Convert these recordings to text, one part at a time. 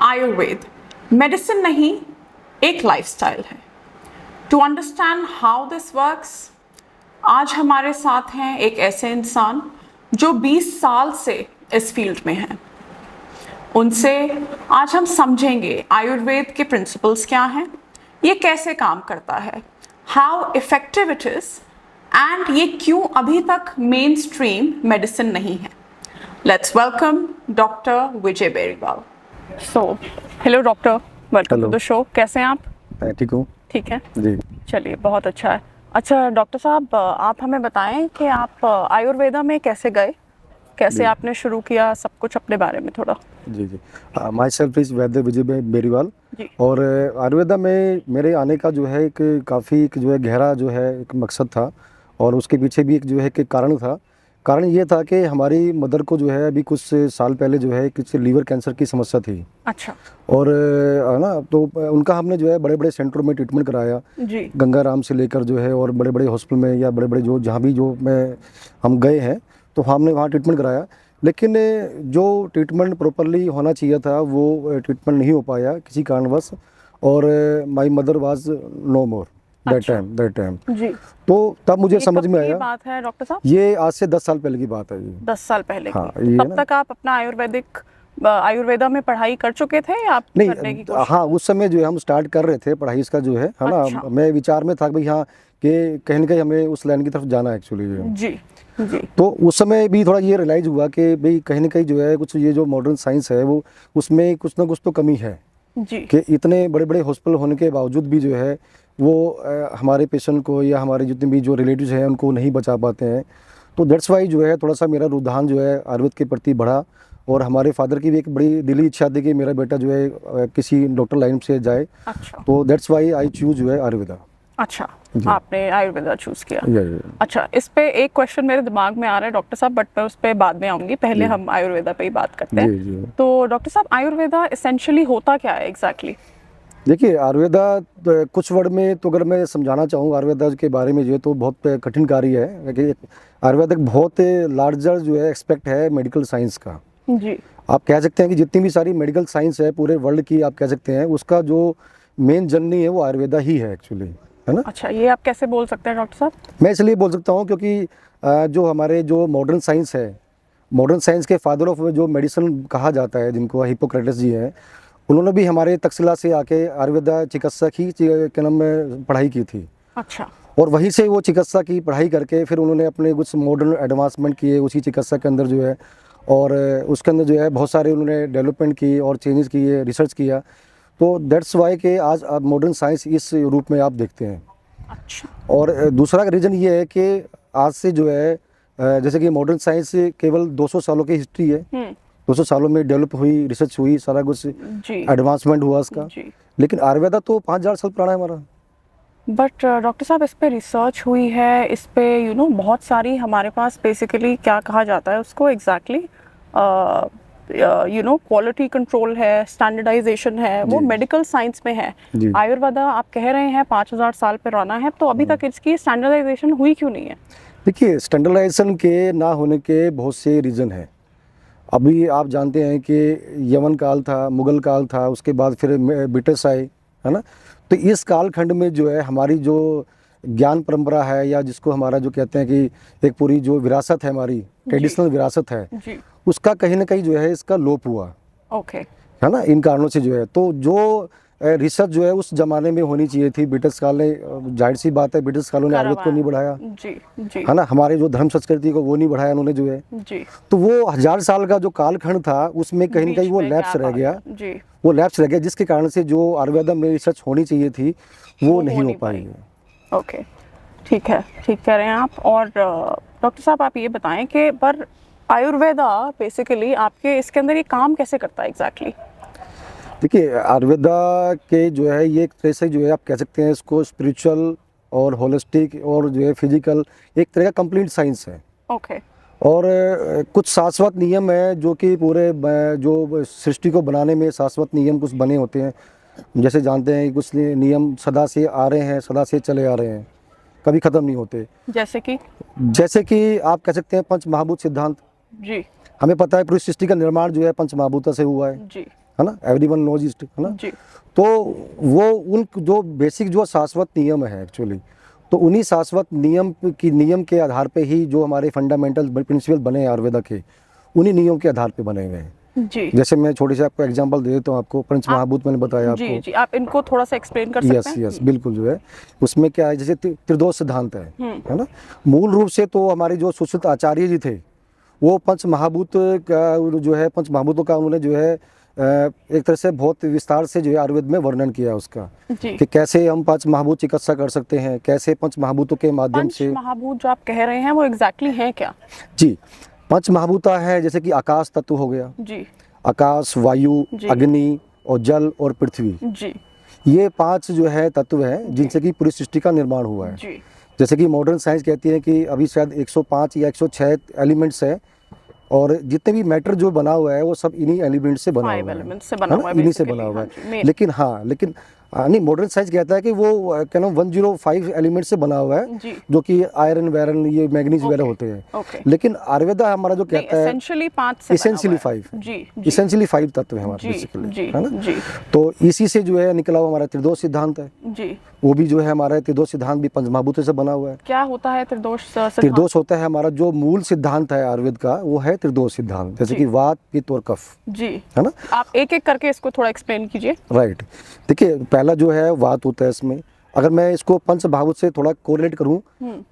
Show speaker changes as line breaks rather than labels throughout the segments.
Ayurveda medicine नहीं, एक lifestyle है। To understand how this works, आज हमारे साथ हैं एक ऐसे इंसान जो 20 साल से इस फील्ड में हैं। उनसे आज हम समझेंगे आयुर्वेद के प्रिंसिपल्स क्या हैं, ये कैसे काम करता है, how effective it is and ये क्यों अभी तक मेन स्ट्रीम मेडिसिन नहीं है। Let's welcome doctor Vijay Beriwal. So hello doctor, welcome to the show. कैसे हैं आप?
ठीक हूँ।
ठीक है
जी।
चलिए, बहुत अच्छा है। अच्छा डॉक्टर साहब, आप हमें बताएं कि आप आयुर्वेदा में कैसे गए, कैसे आपने शुरू किया, सब कुछ अपने बारे में थोड़ा।
जी जी माई सेल्फ इज वैद्य विजय बेरीवाल।
जी।
और आयुर्वेदा में मेरे आने का जो है एक काफ़ी जो है गहरा जो है एक मकसद था, और उसके पीछे भी एक जो है कि कारण था। कारण ये था कि हमारी मदर को जो है अभी कुछ साल पहले जो है कुछ लीवर कैंसर की समस्या थी।
अच्छा।
और है ना, तो उनका हमने जो है बड़े बड़े सेंटरों में ट्रीटमेंट कराया,
जी।
गंगाराम से लेकर जो है और बड़े बड़े हॉस्पिटल में या बड़े बड़े जो जहाँ भी जो में हम गए हैं, तो हमने वहाँ ट्रीटमेंट कराया। लेकिन जो ट्रीटमेंट प्रॉपरली होना चाहिए था वो ट्रीटमेंट नहीं हो पाया किसी कारणवश, और my mother was no more that time.
जी।
तो तब मुझे समझ में
ये
आया।
बात है डॉक्टर साहब?
ये आज से 10 साल पहले की बात है। ये
10 साल पहले
हाँ,
की।
ये
तब
ना,
तक आप अपना आयुर्वेदा में पढ़ाई कर चुके थे या आप करने की
नहीं
कोशिश?
हाँ, उस समय जो है हम स्टार्ट कर रहे थे पढ़ाई इसका जो है ना।
अच्छा।
मैं विचार में था कि भाई हाँ, कि कहीं ना कहीं हमें उस लाइन की तरफ जाना है एक्चुअली।
जी जी।
तो उस समय भी थोड़ा ये रियलाइज़ हुआ कि भाई कहीं ना कहीं जो है कुछ ये जो मॉडर्न साइंस है वो उसमें कुछ ना कुछ तो कमी है।
जी।
कि इतने बड़े बड़े हॉस्पिटल होने के बावजूद भी जो है वो हमारे पेशेंट को या हमारे जितने भी जो रिलेटिव्स हैं उनको नहीं बचा पाते हैं। तो दैट्स वाई जो है थोड़ा सा मेरा रुझान जो है आयुर्वेद के प्रति बढ़ा, और हमारे फादर की भी एक बड़ी दिली इच्छा थी कि मेरा बेटा जो है किसी डॉक्टर लाइन से जाए।
अच्छा।
तो दैट्स वाई आई चूज जो है आयुर्वेदा।
अच्छा, आपने आयुर्वेदा चूज किया।
या।
अच्छा, इस पे एक क्वेश्चन मेरे दिमाग में आ रहा है डॉक्टर साहब, बट मैं उस पे बाद में आऊंगी, पहले हम आयुर्वेदा पे ही बात करते हैं।
जी।
तो डॉक्टर साहब, आयुर्वेदा एसेंशियली होता क्या है एग्जैक्टली?
देखिए, आयुर्वेदा तो कुछ वर्ड में तो अगर मैं समझाना चाहूँ आयुर्वेदा के बारे में जो है तो बहुत कठिन कार्य है, क्योंकि आयुर्वेदा एक बहुत लार्जर जो है एक्सपेक्ट है मेडिकल साइंस का।
जी।
आप कह सकते हैं कि जितनी भी सारी मेडिकल साइंस है पूरे वर्ल्ड की, आप कह सकते हैं उसका जो मेन जननी है वो आयुर्वेदा ही है एक्चुअली, है ना।
अच्छा, ये आप कैसे बोल सकते हैं डॉक्टर साहब?
मैं इसलिए बोल सकता हूँ क्योंकि जो हमारे जो मॉडर्न साइंस है, मॉडर्न साइंस के फादर ऑफ जो मेडिसिन कहा जाता है, जिनको हिप्पोक्रेटस जी हैं, उन्होंने भी हमारे तक्षशिला से आके आयुर्वेदा चिकित्सा की क्या नाम में पढ़ाई की थी।
अच्छा।
और वहीं से वो चिकित्सा की पढ़ाई करके फिर उन्होंने अपने कुछ मॉडर्न एडवांसमेंट किए उसी चिकित्सा के अंदर जो है, और उसके अंदर जो है बहुत सारे उन्होंने डेवलपमेंट की और चेंजेस किए, रिसर्च किया। तो दैट्स वाई के आज आप मॉडर्न साइंस इस रूप में आप देखते हैं।
अच्छा।
और दूसरा रीज़न ये है कि आज से जो है जैसे कि मॉडर्न साइंस केवल 200 सालों की हिस्ट्री है। 200 सालों में डेवलप हुई, रिसर्च हुई, सारा कुछ एडवांसमेंट हुआ उसका। लेकिन आयुर्वेदा तो 5000 साल पुराना है हमारा।
बट डॉक्टर साहब, इस पे रिसर्च हुई है, इस पे बहुत सारी हमारे पास बेसिकली क्या कहा जाता है उसको एग्जैक्टली, क्वालिटी कंट्रोल है, स्टैंडर्डाइजेशन है, वो मेडिकल साइंस में है। आयुर्वेदा आप कह रहे हैं 5000 साल पुराना है, तो अभी तक इसकी स्टैंडर्डाइजेशन हुई क्यों नहीं है? देखिए,
स्टैंडर्डाइजेशन के ना होने के बहुत से रीज़न हैं। अभी आप जानते हैं कि यमन काल था, मुग़ल काल था, उसके बाद फिर ब्रिटिश आए, है ना। तो इस कालखंड में जो है हमारी जो ज्ञान परंपरा है, या जिसको हमारा जो कहते हैं कि एक पूरी जो विरासत है, हमारी ट्रेडिशनल विरासत है, उसका कहीं ना कहीं जो है इसका लोप हुआ।
ओके। है
ना, इन कारणों से जो है, तो जो रिसर्च जो है उस जमाने में होनी चाहिए थी। ब्रिटिश काल ने, जाहिर सी बात है, ब्रिटिश कालों ने आयुर्वेद को नहीं बढ़ाया।
जी।
है ना, हमारे जो धर्म संस्कृति को वो नहीं बढ़ाया उन्होंने जो है।
जी।
तो वो 1000 साल का जो कालखंड था उसमें कहीं ना कहीं वो लैप्स रह गया।
जी।
वो लैप्स रह गया, जिसके कारण से जो आयुर्वेदा में रिसर्च होनी चाहिए थी वो नहीं हो पाई।
ओके, ठीक है, ठीक कह रहे हैं आप। और डॉक्टर साहब, आप ये बताएं कि पर आयुर्वेदा बेसिकली आपके इसके अंदर ये काम कैसे करता है एग्जैक्टली?
देखिए, आयुर्वेदा के जो है ये एक तरह से जो है आप कह सकते हैं इसको स्पिरिचुअल और होलिस्टिक और जो है फिजिकल, एक तरह का कंप्लीट साइंस है।
ओके।
और कुछ शाश्वत नियम है जो कि पूरे जो सृष्टि को बनाने में शाश्वत नियम कुछ बने होते हैं। जैसे जानते हैं कुछ नियम सदा से आ रहे हैं, सदा से चले आ रहे हैं, कभी ख़त्म नहीं होते। जैसे कि आप कह सकते हैं पंच महाभूत सिद्धांत।
जी।
हमें पता है पूरी सृष्टि का निर्माण जो है पंच महाभूतों से हुआ है।
जी।
है ना, एवरीवन नोज इट, है ना।
जी
तो वो उन जो बेसिक जो शाश्वत नियम है एक्चुअली, तो उन्हीं शाश्वत नियम के आधार पे ही जो हमारे फंडामेंटल प्रिंसिपल बने हैं आयुर्वेदा के, उन्हीं नियम के आधार पे बने हुए हैं।
जी
जैसे मैं छोटे से आपको एग्जांपल दे देता हूँ आपको, पंच महाभूत मैंने बताया
जी
आपको।
जी, आप इनको थोड़ा सा एक्सप्लेन कर सकते हैं?
यस बिल्कुल, जो है उसमें क्या है, जैसे त्रिदोष सिद्धांत है ना। मूल रूप से तो हमारे जो सुश्रुत आचार्य जी थे, वो पंच महाभूत का जो है, पंच महाभूतों का उन्होंने जो है एक तरह से बहुत विस्तार से जो है आयुर्वेद में वर्णन किया उसका,
जी।
कि कैसे हम पंच महाभूत चिकित्सा कर सकते हैं, कैसे पंच महाभूतों के माध्यम
पंच
से।
महाभूत जो आप कह रहे हैं वो एग्जैक्टली है क्या?
जी, पंच महाभूता है जैसे कि आकाश तत्व हो गया,
जी
आकाश, वायु,
जी।
अग्नि और जल और पृथ्वी,
जी
ये 5 जो है तत्व हैं जिनसे कि पूरी सृष्टि का निर्माण हुआ है।
जी
जैसे कि मॉडर्न साइंस कहती है कि अभी शायद 105 या 106 एलिमेंट्स है, और जितने भी मैटर जो बना हुआ है वो सब इन्हीं एलिमेंट से बना
5
हुआ है,
एलिमेंट्स से बना
है ना,
हुआ है
इन्हीं से
basically,
बना हुआ
हाँ
है।
जी, मेन।
लेकिन नहीं, मॉडर्न साइंस कहता है कि वो क्या नाम 105 एलिमेंट से बना हुआ है,
जी
जो कि आयरन वायरन ये मैग्नीज वगैरह
ओके,
होते हैं।
ओके।
लेकिन आयुर्वेदा हमारा जो कहता है
एसेंशियली 5 से बना
इसेंशियली
हुआ है।
5,
जी जी
इसेंशियली 5 तत्व है हमारे
जी
बेसिकली,
जी
है ना।
जी
तो इसी से जो है निकला हुआ हमारा त्रिदोष सिद्धांत है,
जी।
वो भी जो है हमारा त्रिदोष सिद्धांत भी पंचमहाभूतों से बना हुआ है।
क्या होता है त्रिदोष सिद्धांत?
त्रिदोष होता है हमारा जो मूल सिद्धांत है आयुर्वेद का, वो है त्रिदोष सिद्धांत, जैसे
जी।
कि वात, पित्त और कफ,
जी,
है ना।
आप एक एक करके इसको थोड़ा एक्सप्लेन कीजिए।
राइट, देखिए पहला जो है वात होता है इसमें, अगर मैं इसको पंच महाभूत से थोड़ा कोरिलेट करूं,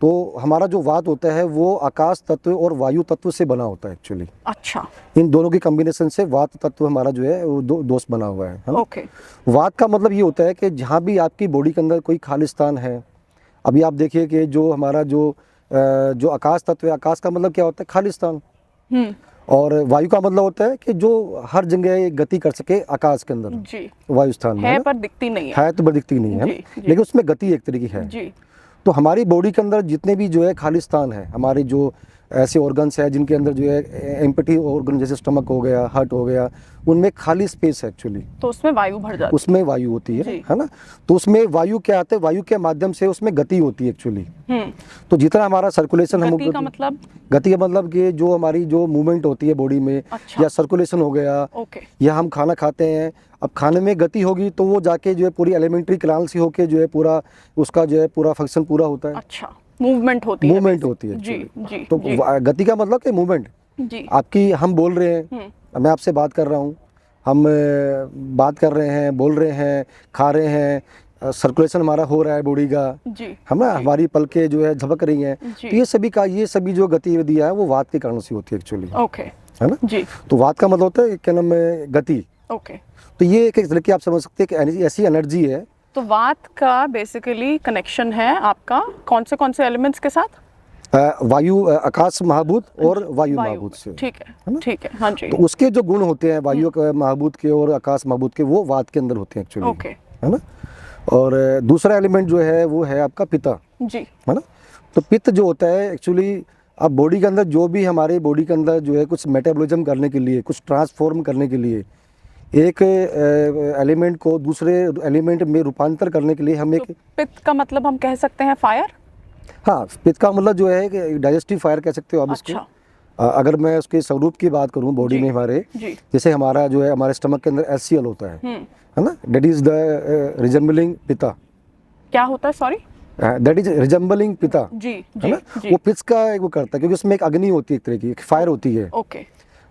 तो हमारा जो वात होता है वो आकाश तत्व और वायु तत्व से बना होता है एक्चुअली।
अच्छा,
इन दोनों की कॉम्बिनेशन से वात तत्व हमारा जो है वो दोष बना हुआ है ना?
ओके।
वात का मतलब ये होता है कि जहाँ भी आपकी बॉडी के अंदर कोई खाली स्थान है, अभी आप देखिए कि जो हमारा जो आकाश तत्व है, आकाश का मतलब क्या होता है, खाली स्थान, और वायु का मतलब होता है कि जो हर जगह गति कर सके आकाश के अंदर,
जी
वायु स्थान में,
है
ना?
पर दिखती नहीं है।
है तो बड़ी दिखती नहीं है
जी,
ना,
जी।
लेकिन उसमें गति एक तरीके है।
जी
तो हमारी बॉडी के अंदर जितने भी जो है खाली स्थान है, हमारे जो ऐसे ऑर्गन्स है जिनके अंदर जो है एम्पटी ऑर्गन, जैसे स्टमक हो गया, हार्ट हो गया, उनमें खाली स्पेस है एक्चुअली,
तो उसमें वायु भर जाती
उसमें वायु होती
जी।
है ना। तो उसमें वायु क्या आता है, वायु के माध्यम से उसमें गति होती है एक्चुअली।
है।
तो जितना हमारा सर्कुलेशन हम
गति का मतलब?
गति का मतलब कि जो हमारी जो मूवमेंट होती है बॉडी में,
अच्छा।
या सर्कुलेशन हो गया,
ओके।
या हम खाना खाते हैं, अब खाने में गति होगी तो वो जाके जो है पूरी एलिमेंट्री कैनाल से होके जो है पूरा उसका जो है पूरा फंक्शन पूरा होता है,
अच्छा, मूवमेंट होती है।
मूवमेंट होती है
जी
actually।
जी
तो
जी
गति का मतलब कि मूवमेंट
जी
आपकी, हम बोल रहे हैं, मैं आपसे बात कर रहा हूँ, हम बात कर रहे हैं, बोल रहे हैं, खा रहे हैं, सर्कुलेशन हमारा हो रहा है बॉडी का,
जी
हम ना, हमारी पलकें जो है झपक रही हैं,
जी।
तो ये सभी जो गतिविधियाँ हैं वो वात के कारण से होती है एक्चुअली,
ओके।
है ना।
जी
तो वात का मतलब होता है क्या नाम है, गति।
ओके।
तो ये एक तरह की आप समझ सकते हैं कि ऐसी एनर्जी है।
तो वात का बेसिकली कनेक्शन है आपका कौन से एलिमेंट्स के साथ?
वायु, आकाश महाभूत और वायु महाभूत से,
ठीक है, ठीक है, हाँ जी।
तो उसके जो गुण होते हैं वायु महाभूत के और आकाश महाभूत के, वो वात के अंदर होते हैं एक्चुअली,
ओके।
है ना। और दूसरा एलिमेंट जो है वो है आपका पित्त,
जी
है ना। तो पित्त जो होता है एक्चुअली, अब बॉडी के अंदर जो भी हमारे बॉडी के अंदर जो है कुछ मेटाबॉलिज्म करने के लिए, कुछ ट्रांसफॉर्म करने के लिए, एक एलिमेंट को दूसरे एलिमेंट में रूपांतर करने के लिए हम एक,
तो पित्त का मतलब हम कह सकते हैं फायर?
हाँ, पित्त का मतलब जो है कि डाइजेस्टिव फायर कह सकते हो आप इसको।
अच्छा।
अगर मैं उसके स्वरूप की बात करूं बॉडी
जी,
में हमारे,
जी।
जैसे हमारा जो है हमारे स्टमक के अंदर HCl होता है ना, दैट इज द रिजेंबलिंग पित्ता।
क्या होता है, सॉरी?
दैट इज रिजेंबलिंग पित्ता,
जी
है
जी
ना।
जी
वो पित्त का वो करता है क्योंकि उसमें एक अग्नि होती है, एक तरह की एक फायर होती है।
ओके।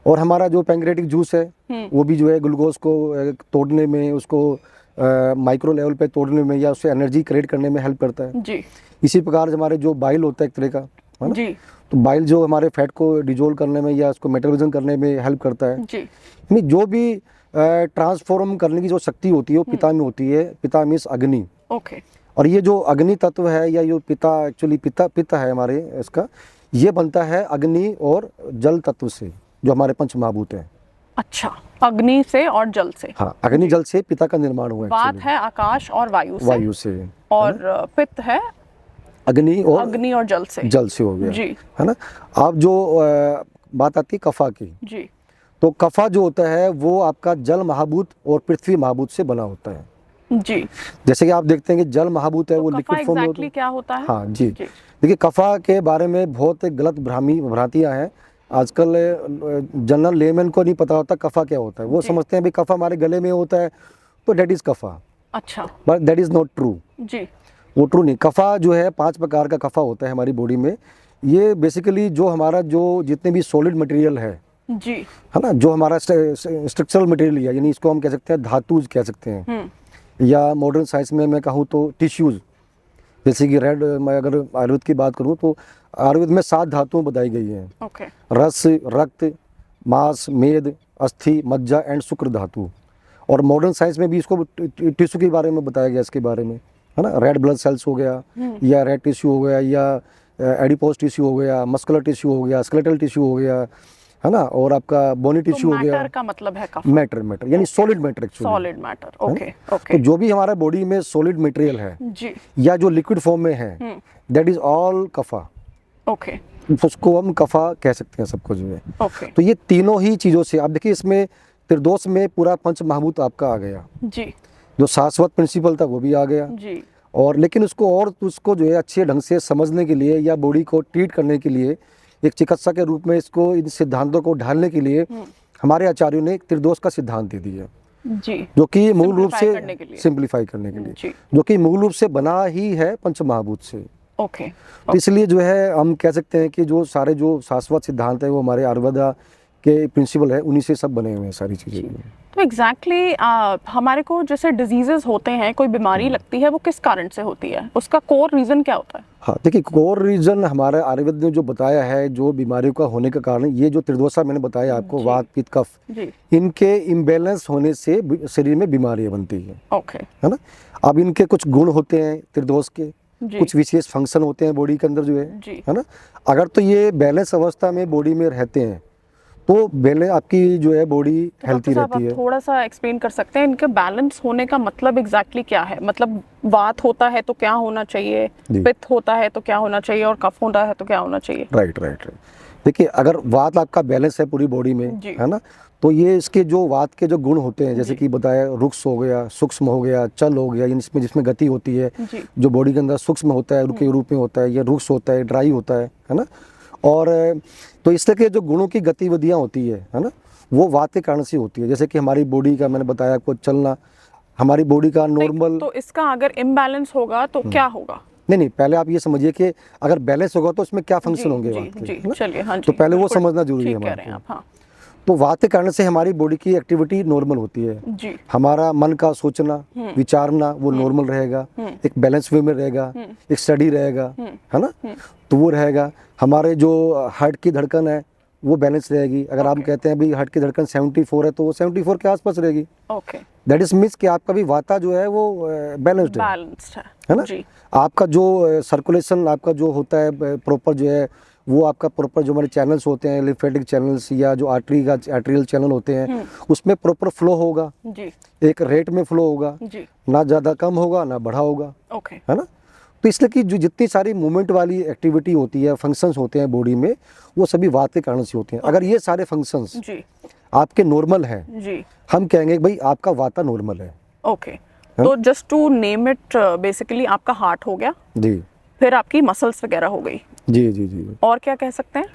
और हमारा जो पैंक्रेटिक जूस है वो भी जो है ग्लूकोज को तोड़ने में, उसको माइक्रो लेवल पे तोड़ने में या उससे एनर्जी क्रिएट करने में हेल्प करता है।
जी
इसी प्रकार हमारे जो बाइल होता है एक तरह का, है ना।
जी
तो बाइल जो हमारे फैट को डिजोल्व करने में या उसको मेटाबॉलिज्म करने में हेल्प करता है।
जी
यानी जो भी ट्रांसफॉर्म करने की जो शक्ति होती है वो पिता में होती है। पिता मीन्स अग्नि।
ओके।
और ये जो अग्नि तत्व है या ये पिता एक्चुअली पित्त है हमारे, इसका ये बनता है अग्नि और जल तत्व से, जो हमारे पंच महाभूत हैं।
अच्छा, अग्नि से और जल से।
हाँ, अग्नि जल से पिता का निर्माण हुआ है।
बात है आकाश और वायु से, और पित्त है
अग्नि
और जल से
हो गया,
जी,
है ना। अब जो बात आती है कफा की,
जी,
तो कफा जो होता है वो आपका जल महाभूत और पृथ्वी महाभूत से बना होता है।
जी।
जैसे कि आप देखते हैं कि जल महाभूत है
तो
वो
कफा
लिक्विड फॉर्म में होता
exactly
है।
क्या होता है?
हाँ जी, देखिए कफा के बारे में बहुत गलत भ्रांतियां हैं। आजकल जनरल लेमैन को नहीं पता होता कफा क्या होता है। वो समझते हैं भाई कफा हमारे गले में होता है तो दैट इज़ कफा,
अच्छा
but that is not true.
जी,
वो ट्रू नहीं। कफा जो है 5 प्रकार का कफा होता है हमारी बॉडी में। ये बेसिकली जो हमारा जो जितने भी सॉलिड मटेरियल
जी,
है ना, जो हमारा स्ट्रक्चरल मटेरियल है, यानी इसको हम कह सकते हैं धातु कह सकते हैं, या मॉडर्न साइंस में मैं कहूँ तो टिश्यूज़। जैसे कि मैं अगर आयुर्वेद की बात करूँ तो आयुर्वेद में 7 धातुएं बताई गई हैं।
ओके,
रस, रक्त, मांस, मेद, अस्थि, मज्जा एंड शुक्र धातु। और मॉडर्न साइंस में भी इसको टिश्यू के बारे में बताया गया, इसके बारे में, है ना। रेड ब्लड सेल्स हो गया, या रेड टिश्यू हो गया, या एडिपोज टिश्यू हो गया, मस्कुलर टिश्यू हो गया, स्केलेटल टिश्यू हो गया, है ना, और आपका बोनी टिश्यू हो गया।
मैटर का मतलब है कफा,
मैटर यानी solid matter actually,
solid matter. Okay
तो
ओके
जो भी हमारा बॉडी में सॉलिड मटेरियल है
जी,
या जो लिक्विड फॉर्म में है, दैट इज ऑल कफा।
ओके
उसको हम कफा कह सकते हैं सबको जो है।
ओके
तो ये तीनों ही चीज़ों से, आप देखिए इसमें त्रिदोष में पूरा पंच महाभूत आपका आ गया,
जी
जो शाश्वत प्रिंसिपल था वो भी आ गया।
जी,
और लेकिन उसको जो है अच्छे ढंग से समझने के लिए या बॉडी को ट्रीट करने के लिए एक चिकित्सा के रूप में इसको इन सिद्धांतों को ढालने के लिए हमारे आचार्यों ने त्रिदोष का सिद्धांत दे दिया,
जी,
जो कि मूल रूप
Simplify करने के
से
लिए।
सिंप्लीफाई करने के लिए,
जी,
जो कि मूल रूप से बना ही है पंच महाभूत से।
ओके
तो इसलिए जो है हम कह सकते हैं कि जो सारे जो शाश्वत सिद्धांत है वो हमारे आयुर्वेदा के प्रिंसिपल है, उन्हीं से सब बने हुए हैं सारी चीज़ें।
तो एग्जैक्टली हमारे को जैसे डिजीजेस होते हैं, कोई बीमारी लगती है, वो किस कारण से होती है, उसका कोर रीजन क्या होता है?
हाँ देखिए, कोर रीजन हमारे आयुर्वेद ने जो बताया है, जो बीमारियों का होने का कारण, ये जो त्रिदोषा मैंने बताया आपको, वात पित्त कफ,
जी,
इनके इम्बैलेंस होने से शरीर में बीमारियां बनती हैं,
ओके
है ना। अब इनके कुछ गुण होते हैं त्रिदोष के,
जी,
कुछ विशेष फंक्शन होते हैं बॉडी के अंदर जो
जी,
है ना। अगर तो ये बैलेंस अवस्था में बॉडी में रहते हैं तो बैलेंस आपकी जो है बॉडी हेल्थी
डॉक्टर साहब,
रहती
आप
है।
थोड़ा सा एक्सप्लेन कर सकते हैं इनके बैलेंस होने का मतलब एग्जैक्टली क्या है? मतलब वात होता है तो क्या होना चाहिए,
जी।
पित्त होता है तो क्या होना चाहिए, और कफ होता है तो क्या होना चाहिए?
राइट। देखिए, अगर वात आपका बैलेंस है पूरी बॉडी में,
जी।
है ना, तो ये इसके जो वात के जो गुण होते हैं, जैसे कि बताया, रुक्ष हो गया, सूक्ष्म हो गया, चल हो गया, इसमें जिसमें गति होती है,
जी,
जो बॉडी के अंदर सूक्ष्म होता है, रुके रूप में होता है, या रुक्ष होता है, ड्राई होता है ना। और तो इस तरह के जो गुणों की गतिविधियाँ होती है ना, वो वात के कारण से होती है। जैसे कि हमारी बॉडी का, मैंने बताया आपको, चलना, हमारी बॉडी का नॉर्मल।
तो इसका अगर इम्बैलेंस होगा तो क्या होगा?
नहीं, पहले आप ये समझिए कि अगर बैलेंस होगा तो इसमें क्या फंक्शन होंगे वात के,
जी,
है ना?
चलिए, हाँ जी,
तो पहले वो
बिल्कुल
समझना जरूरी है
ठीक कह
हमारे
रहे हैं
को।
आप, हाँ
तो वात के कारण से हमारी बॉडी की एक्टिविटी नॉर्मल होती है,
जी,
हमारा मन का सोचना, विचारना वो नॉर्मल रहेगा, एक बैलेंस वे में रहेगा, एक स्टडी रहेगा, है ना, तो वो रहेगा। हमारे जो हार्ट की धड़कन है वो बैलेंस रहेगी। अगर आप कहते हैं भाई हार्ट की धड़कन 74 है तो वो 74 के आसपास रहेगी।
ओके,
दैट इज मीन्स कि आपका भी वाता जो है वो बैलेंस्ड है ना।
जी,
आपका जो सर्कुलेशन आपका जो होता है प्रॉपर जो है, वो आपका प्रॉपर जो हमारे चैनल्स होते हैं, लिम्फेटिक चैनल्स या जो आर्टरियल चैनल होते हैं, उसमें प्रॉपर फ्लो होगा,
जी,
एक रेट में फ्लो होगा,
जी,
ना ज़्यादा कम होगा ना बढ़ा होगा,
ओके,
है ना। तो इसलिए कि जो जितनी सारी मूवमेंट वाली एक्टिविटी होती है, फंक्शंस होते हैं बॉडी में, वो सभी वात के कारण से होते हैं। अगर ये सारे फंक्शंस
जी,
आपके नॉर्मल हैं,
जी,
हम कहेंगे भाई आपका वाता नॉर्मल है।
ओके। तो just to name it, basically आपका हार्ट हो गया,
जी
फिर आपकी मसल्स वगैरह हो गई,
जी।
और क्या कह सकते हैं?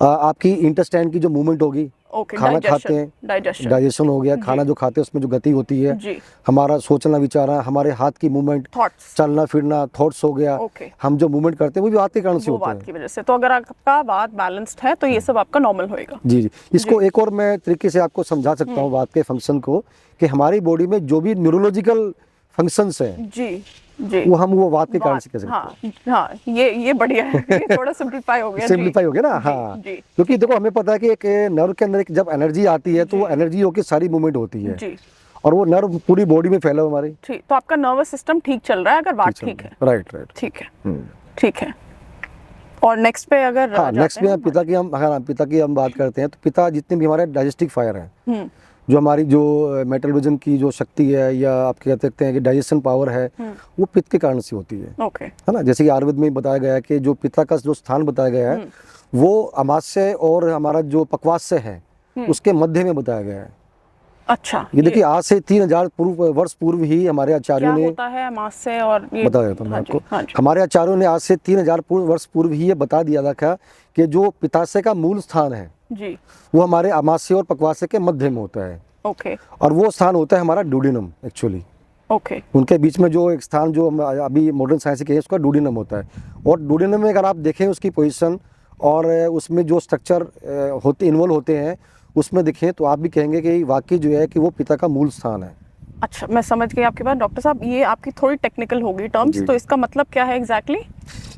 आपकी इंटेस्टाइन की जो मूवमेंट होगी,
ओके,
खाना खाते हैं, डाइजेशन हो गया, खाना जो खाते हैं उसमें जो गति होती है,
जी,
हमारा सोचना विचारना, हमारे हाथ की मूवमेंट,
थॉट्स,
चलना फिरना, थॉट्स हो गया,
ओके,
हम जो मूवमेंट करते हैं वो भी वात के कारण से
वो
होते
बात
हैं।
की वजह से। तो अगर आपका बात बैलेंस्ड है तो ये सब आपका नॉर्मल होएगा।
जी। इसको एक और मैं तरीके से आपको समझा सकता हूँ वात के फंक्शन को, कि हमारी बॉडी में जो भी न्यूरोलॉजिकल फंक्शंस हैं,
जी, जी,
वो वात के कारण से कह सकते हैं।
हाँ, ये बढ़िया है, ये थोड़ा सिंप्लीफाई हो गया।
सिंप्लीफाई हो गया ना। हाँ,
जी,
क्योंकि देखो हमें पता है कि एक नर्व के अंदर जब एनर्जी आती है तो वो एनर्जी होकर सारी मूवमेंट होती है,
जी,
और वो नर्व पूरी बॉडी में फैला हमारी।
ठीक। तो आपका नर्वस सिस्टम ठीक चल रहा है अगर बात ठीक है।
राइट।
ठीक है, ठीक है। और नेक्स्ट पे अगर
हाँ, नेक्स्ट में पिता की हम बात करते हैं, तो पिता जितने भी हमारे डाइजेस्टिव फायर हैं, जो हमारी जो मेटाबॉलिज्म की जो शक्ति है, या आप कह सकते हैं कि डाइजेशन पावर है, वो पित्त के कारण से होती है,
ओके,
है ना। जैसे कि आयुर्वेद में बताया गया है कि जो पिता का जो स्थान बताया गया है वो अमाशय और हमारा जो पक्वाशय है उसके मध्य में बताया गया है।
अच्छा,
ये देखिए, आज से 3000 वर्ष पूर्व ही हमारे आचार्यों
क्या
ने
होता है अमावस्या, और ये
बता देता हूँ मैं
हाँ जी,
आपको।
हाँ जी,
हमारे आचार्यों ने आज से 3000 वर्ष पूर्व ही ये बता दिया था कि जो पित्ताशय का मूल स्थान है
जी।
वो हमारे अमाशय और पक्वाशय के मध्य में होता है,
ओके
और वो स्थान होता है हमारा डुोडेनम एक्चुअली।
ओके
उनके बीच में जो एक स्थान जो हम अभी मॉडर्न साइंस के उसका डुोडेनम होता है। और डुोडेनम में अगर आप देखें उसकी पोजीशन और उसमें जो स्ट्रक्चर होते इन्वॉल्व होते हैं उसमें देखें तो आप भी कहेंगे कि वाकई जो है कि वो पिता का मूल स्थान है।
अच्छा, मैं समझ गई आपकी बात। डॉक्टर साहब, ये आपकी थोड़ी टेक्निकल होगी टर्म्स,
जी।
तो इसका मतलब क्या है एग्जैक्टली?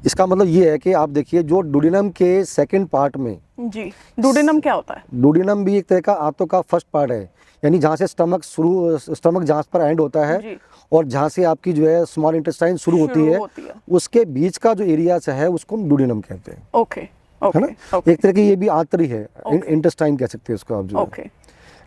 इसका मतलब ये है कि आप देखिए जो डुोडेनम के सेकंड पार्ट में,
जी, डुोडेनम क्या होता है?
डुोडेनम भी एक तरह का आंतों का फर्स्ट पार्ट है, यानी जहाँ से स्टमक जहाँ पर एंड होता है
जी।
और जहाँ से आपकी जो है स्मॉल इंटेस्टाइन शुरू होती है, उसके बीच का जो एरिया है उसको हम डुोडेनम कहते हैं।
ओके
है
ओके
ना?
ओके
एक तरह की ये भी आंतरी है, इंटेस्टाइन कह सकते हैं उसको आप जो है।
ओके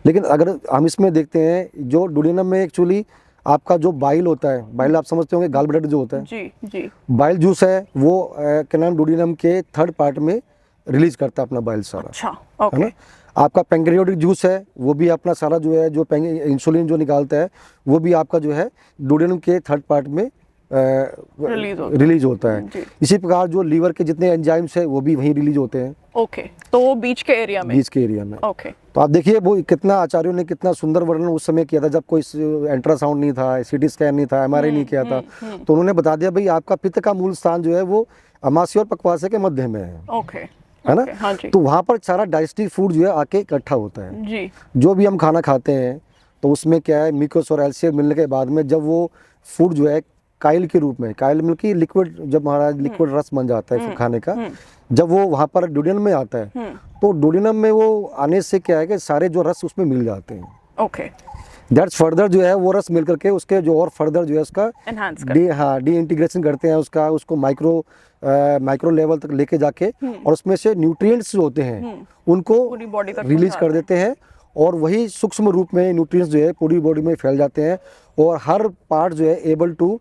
लेकिन अगर हम इसमें देखते हैं जो डुोडेनम में एक्चुअली आपका जो बाइल होता है, बाइल आप समझते होंगे, गाल ब्लैडर जो होता है,
जी जी
बाइल जूस है वो क्या नाम डुोडेनम के थर्ड पार्ट में रिलीज करता है अपना बाइल सारा।
अच्छा
है
ओके
ना? आपका पैंक्रियाटिक जूस है वो भी अपना सारा जो है जो इंसुलिन जो निकालता है वो भी आपका जो है डुोडेनम के थर्ड पार्ट में रिलीज होता है।
जी।
इसी प्रकार जो लीवर के जितने एंजाइम्स है वो भी वहीं रिलीज होते हैं,
ओके, तो वो बीच के एरिया में।
बीच के एरिया में।
ओके
तो आप देखिए वो कितना आचार्यों ने कितना सुंदर वर्णन उस समय किया था जब कोई अल्ट्रासाउंड नहीं था, सीटी स्कैन नहीं था, एमआरआई नहीं किया था। तो उन्होंने बता दिया भाई आपका पित्त का मूल स्थान जो है वो अमाशय और पक्वाशय के मध्य में है।
ओके
है ना?
ओके, हाँ जी
तो वहाँ पर सारा डाइजेस्टिव फूड जो है आके इकट्ठा होता है।
जी
जो भी हम खाना खाते हैं तो उसमें क्या है, म्यूकस और एल्सियम मिलने के बाद में जब वो फूड जो है काइल के रूप में, काइल मिल्क की लिक्विड, जब हमारा लिक्विड रस बन जाता है खाने का, जब वो वहाँ पर डुोडेनम में आता है तो डुोडेनम में वो आने से क्या है कि सारे जो रस उसमें मिल जाते हैं।
ओके,
दैट्स फर्दर जो है वो रस मिल करके उसके जो और फर्दर जो है उसका
एनहांस
डी इंटीग्रेशन करते हैं उसको माइक्रो लेवल तक लेके जाके और उसमें से न्यूट्रिएंट्स जो होते हैं उनको
पूरी बॉडी तक
रिलीज कर देते हैं और वही सूक्ष्म रूप में न्यूट्रिएंट्स जो है पूरी बॉडी में फैल जाते हैं और हर पार्ट जो है able to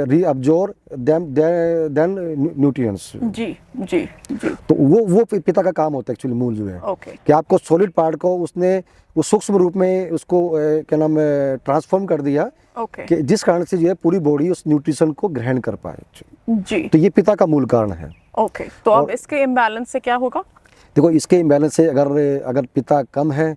reabsorb then nutrients.
जी जी जी
तो वो पिता का काम होता है एक्चुअली, मूल जो है
ओके
कि आपको सॉलिड पार्ट को उसने वो सूक्ष्म रूप में उसको क्या नाम ट्रांसफॉर्म कर दिया
ओके
कि जिस कारण से जो है पूरी बॉडी उस न्यूट्रिशन को ग्रहण कर पाए।
जी
तो ये पिता का मूल कारण है।
ओके, तो अब इसके इम्बैलेंस से क्या होगा?
देखो इसके इम्बैलेंस से अगर पिता कम है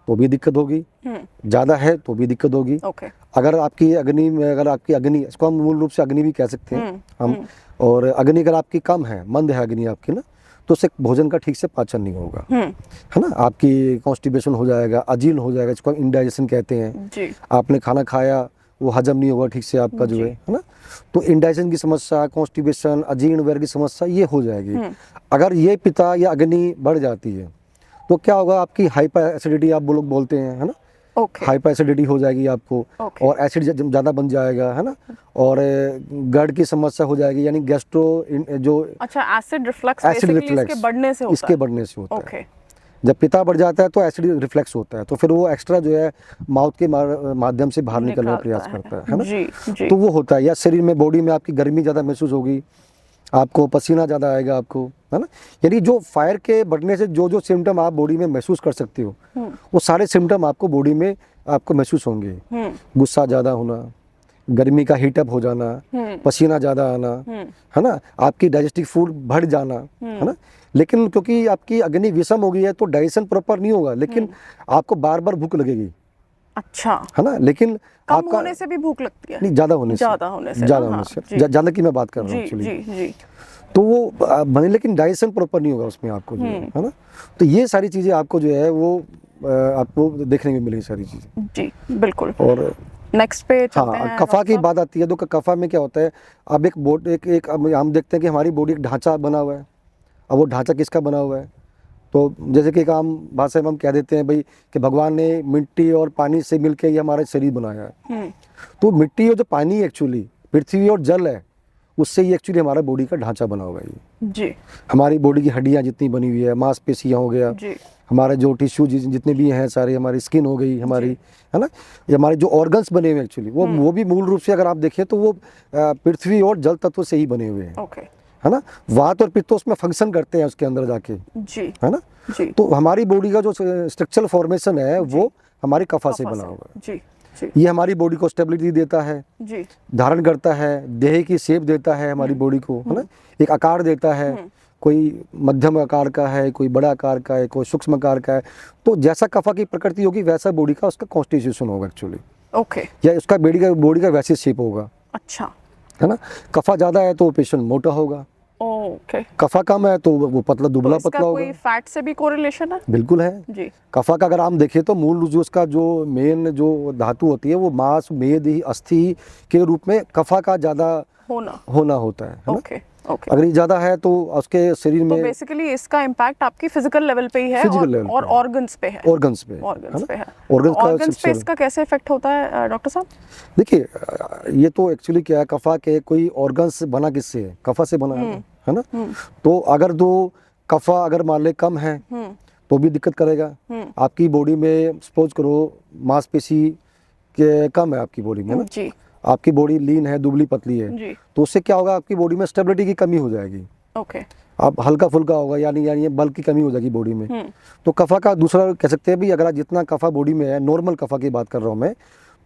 तो भी दिक्कत होगी, ज़्यादा है तो भी दिक्कत होगी।
ओके
अगर आपकी अग्नि, इसको हम मूल रूप से अग्नि भी कह सकते हैं हम, और अग्नि अगर आपकी कम है, मंद है अग्नि आपकी ना, तो उससे भोजन का ठीक से पाचन नहीं होगा। है ना? आपकी कॉन्स्टिपेशन हो जाएगा, अजीर्ण हो जाएगा, इसको इंडाइजेशन कहते हैं।
जी
आपने खाना खाया वो हजम नहीं होगा ठीक से आपका जो है ना? तो इंडाइजेशन की समस्या, कॉन्स्टिपेशन, अजीर्ण वगैरह की समस्या ये हो जाएगी। अगर ये पिता या अग्नि बढ़ जाती है तो क्या होगा, आपकी हाइपर एसिडिटी आप लोग बोलते हैं, है ना?
ओके
हाइपर एसिडिटी हो जाएगी आपको
Okay.
और एसिड ज़्यादा बन जाएगा, है ना? और गर्ड की समस्या हो जाएगी, यानी गैस्ट्रो जो
अच्छा, acid reflux
acid
basically
reflex
इसके बढ़ने से होता
इसके
है?
बढ़ने से होता है।
ओके
जब पिता बढ़ जाता है तो एसिड रिफ्लेक्स होता है, तो फिर वो एक्स्ट्रा जो है माउथ के माध्यम से बाहर निकलने का प्रयास करता है ना?
जी जी
तो वो होता है। या शरीर में, बॉडी में आपकी गर्मी ज़्यादा महसूस होगी, आपको पसीना ज़्यादा आएगा आपको, है ना? यानी जो फायर के बढ़ने से जो सिम्टम आप बॉडी में महसूस कर सकते हो वो सारे सिम्टम आपको बॉडी में आपको महसूस होंगे। गुस्सा ज़्यादा होना, गर्मी का हीटअप हो जाना, पसीना ज़्यादा आना, है ना? आपकी डाइजेस्टिव फूड बढ़ जाना, है ना? लेकिन क्योंकि आपकी अग्नि विषम हो गई है तो डाइजेशन प्रॉपर नहीं होगा, लेकिन आपको बार बार भूख लगेगी,
अच्छा,
है ना? लेकिन
कम
आपका
होने से भी भूख लगती है?
नहीं, ज़्यादा होने से,
जी
ज़्यादा की मैं बात कर रहा हूँ
जी
एक्चुअली।
जी जी
तो वो बने, लेकिन डाइजेशन प्रॉपर नहीं होगा उसमें आपको जो है ना? तो ये सारी चीज़ें आपको जो है वो आपको देखने में मिलेगी सारी चीज़ें।
जी बिल्कुल।
और
नेक्स्ट पे चलते
हाँ,
हैं।
कफा की बात आती है तो कफा में क्या होता है, अब अब हम देखते हैं कि हमारी बॉडी एक ढांचा बना हुआ है। अब वो ढांचा किसका बना हुआ है? तो जैसे कि एक आम भाषा में हम कह देते हैं भाई कि भगवान ने मिट्टी और पानी से मिलकर ये हमारा शरीर बनाया है। तो मिट्टी और जो पानी एक्चुअली पृथ्वी और जल है उससे ही एक्चुअली हमारा बॉडी का ढांचा बना हुआ है ये।
जी
हमारी बॉडी की हड्डियाँ जितनी बनी हुई है, मांसपेशियाँ हो गया,
जी
हमारे जो टिश्यू जितने भी हैं सारे, हमारी स्किन हो गई हमारी, है ना? ये हमारे जो ऑर्गन्स बने हुए हैं एक्चुअली वो भी मूल रूप से अगर आप देखें तो वो पृथ्वी और जल तत्व से ही बने हुए हैं,
ओके
है ना? वात और पित्त उसमें फंक्शन करते हैं उसके अंदर जाके,
जी
है ना?
जी
तो हमारी बॉडी का जो स्ट्रक्चरल फॉर्मेशन है वो हमारी कफा से बना हुआ है।
जी जी
ये हमारी बॉडी को स्टेबिलिटी देता है,
जी
धारण करता है, देह की शेप देता है हमारी बॉडी को, है ना? एक आकार देता है। कोई मध्यम आकार का है, कोई बड़ा आकार का है, कोई सूक्ष्म आकार का है। तो जैसा कफा की प्रकृति होगी वैसा बॉडी का उसका कॉन्स्टिट्यूशन होगा एक्चुअली,
ओके,
या उसका बॉडी का वैसे शेप होगा,
अच्छा,
है ना। कफा ज़्यादा है तो पेशेंट मोटा होगा,
ओके।
कफा कम है तो वो पतला
तो
दुबला
इसका
पतला
कोई
होगा।
फैट से भी कोरिलेशन है?
बिल्कुल है।
जी,
कफा का अगर हम देखें तो मूल जो उसका जो मेन जो धातु होती है वो मांस, मेद, अस्थि के रूप में कफा का ज़्यादा होना होता है ना।
Okay, okay.
अगर ये ज़्यादा है तो उसके शरीर
तो
में
बेसिकली इसका इम्पैक्ट आपकी फिजिकल लेवल पे ही है और ऑर्गन्स पे है।
ऑर्गन्स पे
है।
ऑर्गन्स
पे इसका कैसे इफेक्ट होता है डॉक्टर साहब?
देखिए, ये तो एक्चुअली क्या है, कफा के कोई ऑर्गन्स बना किससे है? कफा से बना है ना। तो अगर दो कफा अगर मान ले कम है तो भी दिक्कत करेगा। आपकी बॉडी में सपोज करो मांसपेशी के कम है आपकी बॉडी में ना
जी,
आपकी बॉडी लीन है, दुबली पतली है
जी,
तो उससे क्या होगा, आपकी बॉडी में स्टेबिलिटी की कमी हो जाएगी।
ओके,
आप हल्का फुल्का होगा, यानी बल की कमी हो जाएगी बॉडी में। तो कफा का दूसरा कह सकते हैं भी, अगर जितना कफा बॉडी में है, नॉर्मल कफा की बात कर रहा हूँ मैं,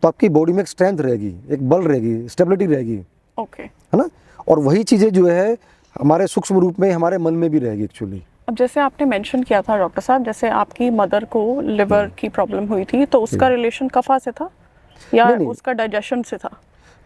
तो आपकी बॉडी में एक स्ट्रेंथ रहेगी, एक बल रहेगी, स्टेबिलिटी रहेगी,
ओके,
है ना। और वही चीज़ें जो है हमारे सूक्ष्म रूप में हमारे मन में भी रहेगी एक्चुअली।
अब जैसे आपने मेंशन किया था डॉक्टर साहब, जैसे आपकी मदर को लिवर की प्रॉब्लम हुई थी, तो उसका रिलेशन कफा से था या
नहीं।
उसका डाइजेशन से था?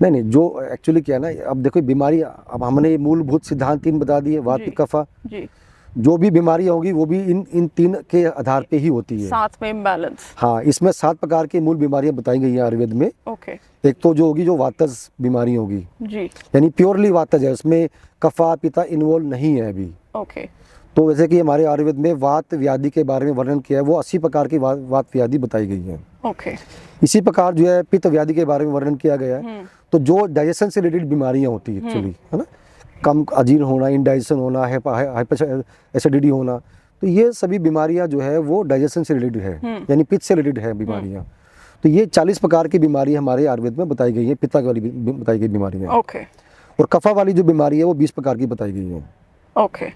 नहीं, जो एक्चुअली क्या है ना, अब देखो बीमारी, अब हमने मूलभूत सिद्धांत 3 बता दिए, वात, पित्त, कफा।
जी,
जो भी बीमारियां होगी वो भी इन 3 के आधार पे ही होती है।
साथ में इम्बैलेंस।
हाँ, इसमें 7 प्रकार की मूल बीमारियां बताई गई हैं आयुर्वेद में।
ओके,
एक तो जो होगी जो वातज बीमारी होगी,
जी,
यानी प्योरली वातज है, उसमें कफा पित्त इन्वॉल्व नहीं है अभी।
ओके,
तो वैसे कि हमारे आयुर्वेद में वात व्याधि के बारे में वर्णन किया है, वो 80 प्रकार की वात व्याधि बताई गई है।
ओके,
इसी प्रकार जो है पित्त व्याधि के बारे में वर्णन किया गया है। तो जो डाइजेशन से रिलेटेड बीमारियां होती है एक्चुअली, है ना, कम अजीर्ण होना, इंडाइजेशन होना, हाइपर एसिडिटी होना, तो ये सभी बीमारियां जो है वो डाइजेशन से रिलेटेड है, यानी पित्त से रिलेटेड है बीमारियां। तो ये 40 प्रकार की बीमारी हमारे आयुर्वेद में बताई गई है, पित्त वाली बताई गई बीमारियां।
ओके,
और कफा वाली जो बीमारी है वो 20 प्रकार की बताई गई है।
ओके।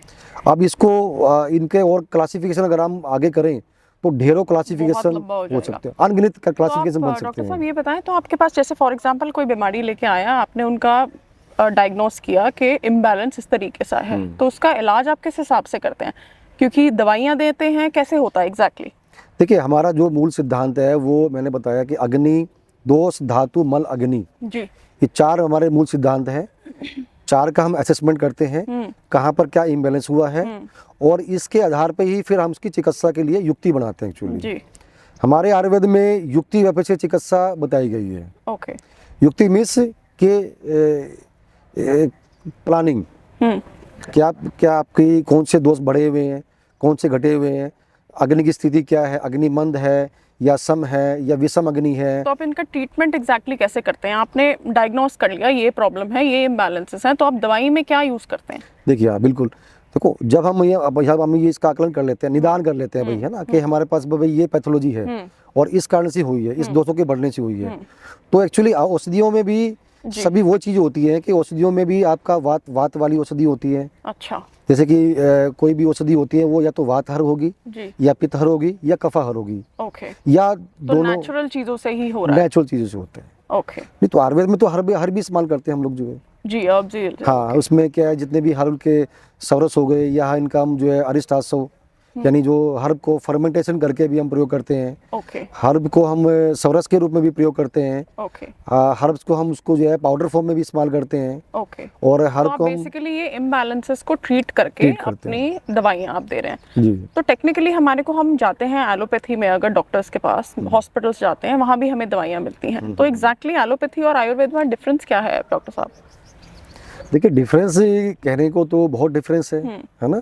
अब इसको इनके और क्लासिफिकेशन अगर हम आगे करें तो ढेरों क्लासिफिकेशन हो सकते हैं, अनगिनत क्लासिफिकेशन बन सकते
डॉक्टर
हैं।
साहब ये बताएं, तो आपके पास जैसे फॉर एग्जांपल कोई बीमारी लेके आया, आपने उनका डायग्नोस किया कि इम्बैलेंस इस तरीके से है, तो उसका इलाज आप किस हिसाब से करते हैं? क्योंकि दवाइयाँ देते हैं, कैसे होता है एग्जैक्टली?
देखिए, हमारा जो मूल सिद्धांत है वो मैंने बताया कि अग्नि, दोष, धातु, मल, अग्नि,
जी,
ये 4 हमारे मूल सिद्धांत हैं। 4 का हम असेसमेंट करते हैं, कहाँ पर क्या इम्बैलेंस हुआ है, और इसके आधार पर ही फिर हम उसकी चिकित्सा के लिए युक्ति बनाते हैं एक्चुअली।
जी,
हमारे आयुर्वेद में युक्ति व्यपेक्ष चिकित्सा बताई गई है।
ओके,
युक्ति मीन्स के प्लानिंग, क्या आपकी कौन से दोष बढ़े हुए हैं, कौन से घटे हुए हैं, अग्नि की स्थिति क्या है, अग्नि मंद है या सम है या विषम अग्नि है।
तो आप इनका ट्रीटमेंट एग्जैक्टली कैसे करते हैं? आपने डायग्नोस कर लिया ये प्रॉब्लम है, ये इम्बैलेंसेस हैं, तो आप दवाई में क्या यूज़ करते हैं?
देखिए, हाँ बिल्कुल, देखो जब हम ये इसका आकलन कर लेते हैं, निदान कर लेते हैं भाई, है ना, कि हमारे पास भाई ये पैथोलॉजी है और इस कारण से हुई है, इस दोषों के बढ़ने से हुई है। तो एक्चुअली औषधियों में भी सभी वो चीज़ होती है कि औषधियों में भी आपका वात वाली औषधि होती है।
अच्छा,
जैसे कि कोई भी औषधि होती है वो या तो वातहर होगी,
जी,
या पित्तहर होगी, या कफाहर होगी,
ओके,
या
तो
दोनों
नेचुरल चीज़ों से ही हो रहा है?
नेचुरल चीज़ों से होते हैं।
ओके,
नहीं तो आयुर्वेद में तो हर्ब भी इस्तेमाल करते हैं हम लोग जो है।
जी, अब जी,
हाँ, उसमें क्या है, जितने भी हर्ब के सौरस हो गए, या इनका हम जो है अरिस्टासो, यानी जो हर्ब को फर्मेंटेशन करके भी हम प्रयोग करते हैं।
ओके,
हर्ब को हम सौरस के रूप में भी प्रयोग करते हैं।
ओके,
हर्ब्स को हम उसको जो है पाउडर फॉर्म में भी इस्तेमाल करते हैं।
ओके,
और
तो
हर्ब
आप
को हम
बेसिकली ये इम्बैलेंसेस को ट्रीट करके
करते
अपनी दवाइयाँ आप दे रहे हैं।
जी।
तो टेक्निकली हमारे को, हम जाते हैं एलोपैथी में, अगर डॉक्टर्स के पास, हॉस्पिटल्स जाते हैं, वहाँ भी हमें दवाइयाँ मिलती हैं। तो एग्जैक्टली एलोपैथी और आयुर्वेद में डिफरेंस क्या है डॉक्टर साहब?
देखिए, डिफरेंस कहने को तो बहुत डिफरेंस है ना।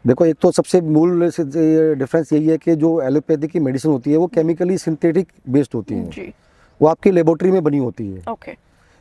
देखो, एक तो सबसे मूल डिफरेंस यही है कि जो एलोपैथी की मेडिसिन होती है वो केमिकली सिंथेटिक बेस्ड होती है,
जी,
वो आपकी लेबोरेटरी में बनी होती है।
ओके,